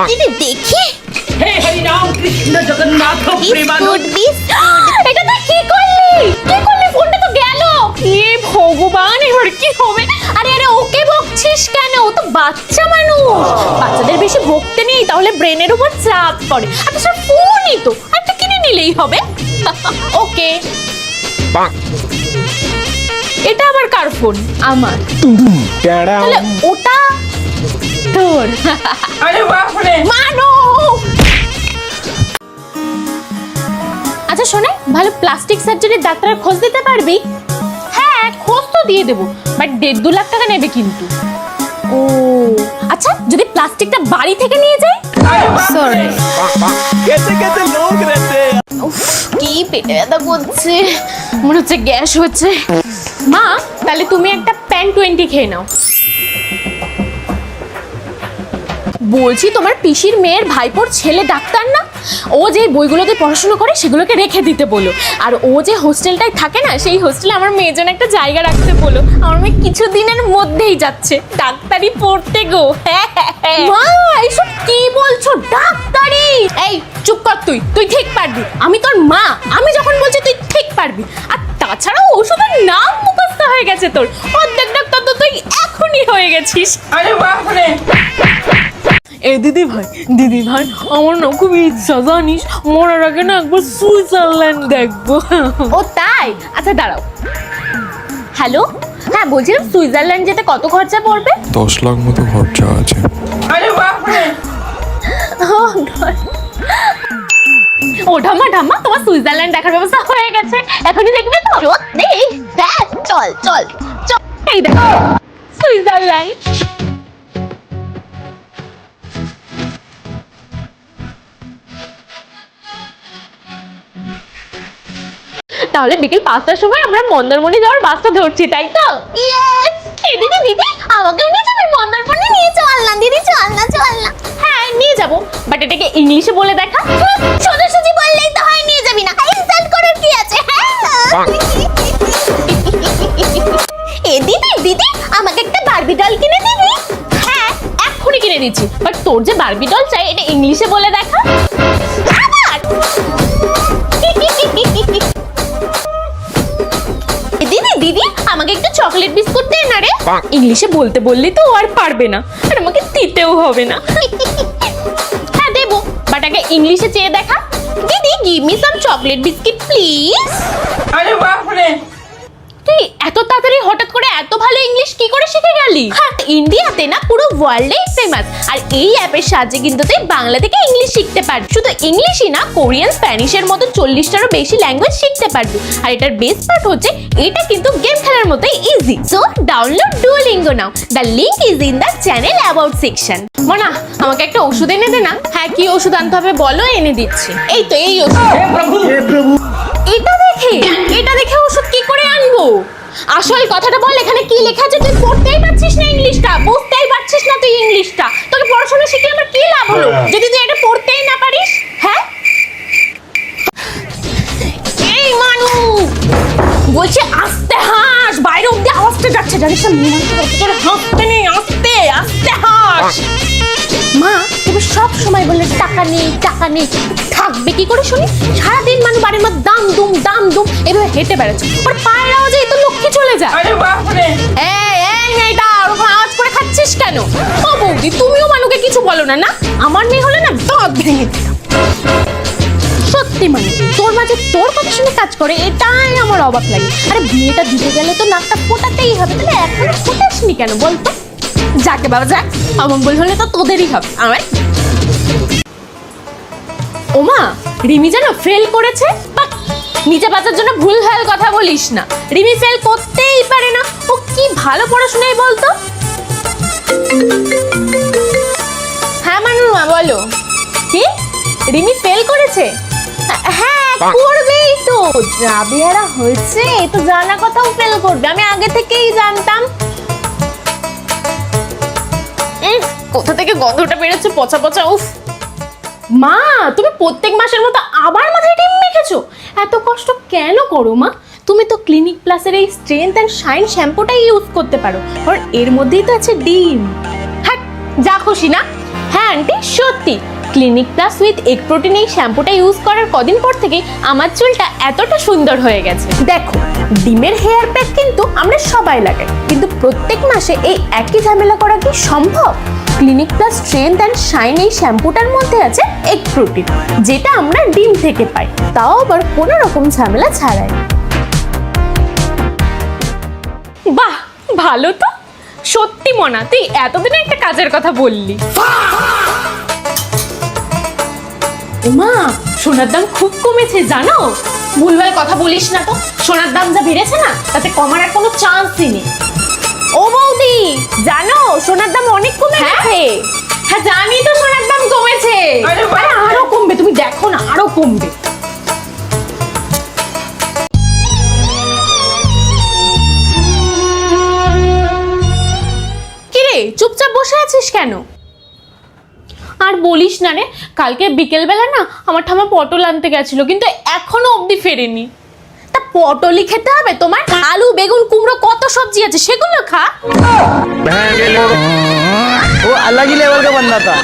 দিদি দেখি। হে হরি রাম কৃষ্ণ জগন্নাথ প্রেমানন্দ। এটা তুই কি করলি? কি করলি? ফোনটা তো গেল। হে ভগবান, এবার কি হবে? আরে আরে ওকে বকছিস কেন? ও তো বাচ্চা মানুষ, বাচ্চাদের বেশি বকতে নেই, তাহলে ব্রেনের উপর চাপ পড়ে। আচ্ছা সব ফোনই তো, একটা কিনে নিলেই হবে। ওকে। এটা আবার কার ফোন? আমার। তাহলে ওটা তোর। আরে বাপ রে মানো। আচ্ছা শোনে, ভালো প্লাস্টিক সার্জারির ডাক্তারের খোঁজ দিতে পারবি? হ্যাঁ খোঁজ তো দিয়ে দেবো, বাট 1.5-2 লাখ টাকা নেবে কিন্তু। ও আচ্ছা, যদি প্লাস্টিকটা বাড়ি থেকে নিয়ে যাই? সরি। উফ, কি পেটে ব্যথা করছে, মনে হচ্ছে গ্যাস হচ্ছে। মা তাহলে তুমি একটা প্যান 20 খেয়ে নাও। বলছি তোমার পিসির মেয়ের ভাইপোর ছেলে ডাক্তার না, ও যে বইগুলোতে পড়াশোনা করে সেগুলোকে রেখে দিতে বলো, আর ও যে হোস্টেলটায় থাকে না, সেই হোস্টেলে আমার মেয়ের জন্য একটা জায়গা রাখতে বলো। আমার মেয়ে কিছুদিনের মধ্যেই যাচ্ছে ডাক্তারি পড়তে গো। মা এইসব কি বলছো? ডাক্তারি? এই চুপ কর, তুই তুই ঠিক পারবি, আমি তোর মা, আমি যখন বলছি তুই ঠিক পারবি। আর তাছাড়াও ওষুধের নাম মুখস্থ হয়ে গেছে তোর, অর্ধেক ডাক্তার তো তুই এখনই হয়ে গেছিস। আরে বাপ রে। এই দিদি ভাই আমার না খুব ইচ্ছা জানিস, মরার আগে না একবার সুইজারল্যান্ড দেখবো। ও তাই? আচ্ছা দাঁড়াও। হ্যালো, হ্যাঁ বলছিলাম সুইজারল্যান্ড যেতে কত খরচা পড়বে? 10 লাখ মতো খরচা আছে। আরে বাপ রে। ও ঢাম্মা তোমার সুইজারল্যান্ড দেখার ব্যবস্থা হয়ে গেছে, এখনই দেখবে তো? সত্যি? হ্যাঁ চল চল চল। এই দেখো সুইজারল্যান্ড। তাহলে বিকেল 5টার সময় আমরা মন্দারমণি যাওয়ার বাসটা ধরছি, তাই তো? ইয়েস। এই দিদি আমাকেও নিয়ে যাবে মন্দারমণি? নিয়ে চল না দিদি, চল না। হ্যাঁ নিয়ে যাবো, বাট এটাকে ইংলিশে বলে দেখা। সোজাসুজি বললেই তো হয়, নিয়ে যাবি না? ইনসাল্ট করার কি আছে? এ দিদি আমাকে একটা বারবি ডল কিনে দিবি? হ্যাঁ এক্ষুনি কিনে দিচ্ছি, বাট তোর যে বারবি ডল চাই এটা ইংলিশে বলে দেখা। আবার দিদি আমাকে একটু চকলেট বিস্কুট দে না রে। ইংলিশে বলতে বললি তো ও আর পারবে না, আর আমাকে দিতেও হবে না। হ্যাঁ দেবো, বাট আগে ইংলিশে চেয়ে দেখা। দিদি give me some chocolate biscuit please. আরে বাপ রে। তুই এত তাড়াতাড়ি হঠাৎ করে এত ভালো ইংলিশ কি করে শিখে গেলি? হ্যাঁ ইন্ডিয়াতে না পুরো ওয়ার্ল্ডেই ফেমাস, আর এই অ্যাপের সাহায্যে কিন্তু তুই বাংলা থেকে ইংলিশ শিখতে পারবি। শুধু ইংলিশই না, কোরিয়ান, স্প্যানিশের মতো 40টারও বেশি ল্যাঙ্গুয়েজ শিখতে পারবি। আর এটার বেস্ট পার্ট হচ্ছে এটা কিন্তু গেম খেলার মতোই easy. So download Duolingo now, the link is in the channel about section. মনা আমাকে একটা ওষুধ এনে দে না। হ্যাঁ কি ওষুধ আনতে হবে বলো, এনে দিচ্ছি। এই তো এই ওষুধ। হে প্রভু। এটা দেখে ওষুধ কি করে আনবো? আসল কথাটা বল, এখানে কি লেখা আছে? তুই পড়তেই পারছিস না ইংলিশটা, বুঝতেই পারছিস না তুই ইংলিশটা, তোকে পড়াশোনা শিখে আমার কি লাভ হলো যদি তুই এটা পড়তেই না পারিস? হ্যাঁ এই মানু বলছে আস্তে হাস, বাইরে অব্দি আওয়াজটা যাচ্ছে, জানিস না? হাসতে নেই, আস্তে হাস। মা তুমি সব সময় বললে টাকা নেই থাকবে কি করে শুনি? সারাদিন মানুষ বাড়ির মধ্যে দাম দুম এভাবে হেঁটে বেড়াচ্ছে, ওর পায়ের আওয়াজে তো লক্ষ্মী চলে যায়। আরে বাপ রে। এই মেয়েটা ওরকম আওয়াজ করে খাচ্ছিস কেন? ও বৌদি তুমিও মানুকে কিছু বলো না? না আমার মেয়ে হলে না দাঁত ভেঙে দিতাম। সত্যি মানে তোর মাঝে তোর কথা শুনে কাজ করে, এটাই আমার অবাক লাগে। আরে বিয়েটা দিতে গেলে তো নাকটা ফোটাতেই হবে, তাহলে এখনো ফোটাসনি কেন বলতো? যাকে বাবা যাক, অমঙ্গল হলে তো তোদেরই হবে। আমার ওমা রিমি যেন ফেল করেছে। নিজে বাঁচার জন্য ভুলভাল কথা বলিস না, রিমি ফেল করতেই পারে না, ও কি ভালো পড়াশোনাই বলতো। হ্যাঁ মানুমা বলো। কি রিমি ফেল করেছে? হ্যাঁ করবেই তো, রাবিয়ারা হয়েছে এই তো জানা কথাও ফেল করবে, আমি আগে থেকেই জানতাম। কোথা থেকে গন্ধটা বেরোচ্ছে পচা পচা, উফ। মা তুমি প্রত্যেক মাসের মতো আবার মাথায় ডিম মেখেছো, এত কষ্ট কেন করো মা? তুমি তো ক্লিনিক প্লাসের এই স্ট্রেংথ এন্ড শাইন শ্যাম্পুটাই ইউজ করতে পারো, আর এর মধ্যেই তো আছে ডিম। হ্যাঁ যা খুশি না। হ্যাঁ আন্টি, সত্যি clinic plus with egg protein এই শ্যাম্পুটা ইউজ করার কদিন পর থেকে আমার চুলটা এতটা সুন্দর হয়ে গেছে। দেখো, ডিমের হেয়ার প্যাক কিন্তু আমরা সবাই লাগাই, কিন্তু প্রত্যেক মাসে এই একই ঝামেলা করা কি সম্ভব? Clinic plus strength and shine এই শ্যাম্পুটার মধ্যে আছে এগ প্রোটিন, যেটা আমরা ডিম থেকে পাই, তাও আবার কোনো রকম ঝামেলা ছাড়াই। বাহ, ভালো তো। সত্যি মনা, তুই এতদিনে একটা কাজের কথা বললি। মা, সোনার দাম খুব কমেছে জানো? ভুলভাল কথা বলিস না তো, সোনার দাম যা বেড়েছে না, তাতে কমার আর কোনো চান্সই নেই। ও বৌদি, জানো সোনার দাম অনেক কমে গেছে। হ্যাঁ জানি তো সোনার দাম কমেছে। আরে আরো কমবে, তুমি দেখো না, আরো কমবে। কিরে, চুপচাপ বসে আছিস কেন? আর বলিস না রে, কালকে বিকেলবেলা না আমার ঠাম্মা পটল আনতে গেছিল, কিন্তু এখনো অবধি ফেরেনি। তা পটলই খেতে হবে তোমার? আলু, বেগুন, কুমড়ো কত সবজি আছে, সেগুলো খা। वो अलग ही लेवल का बंदा था।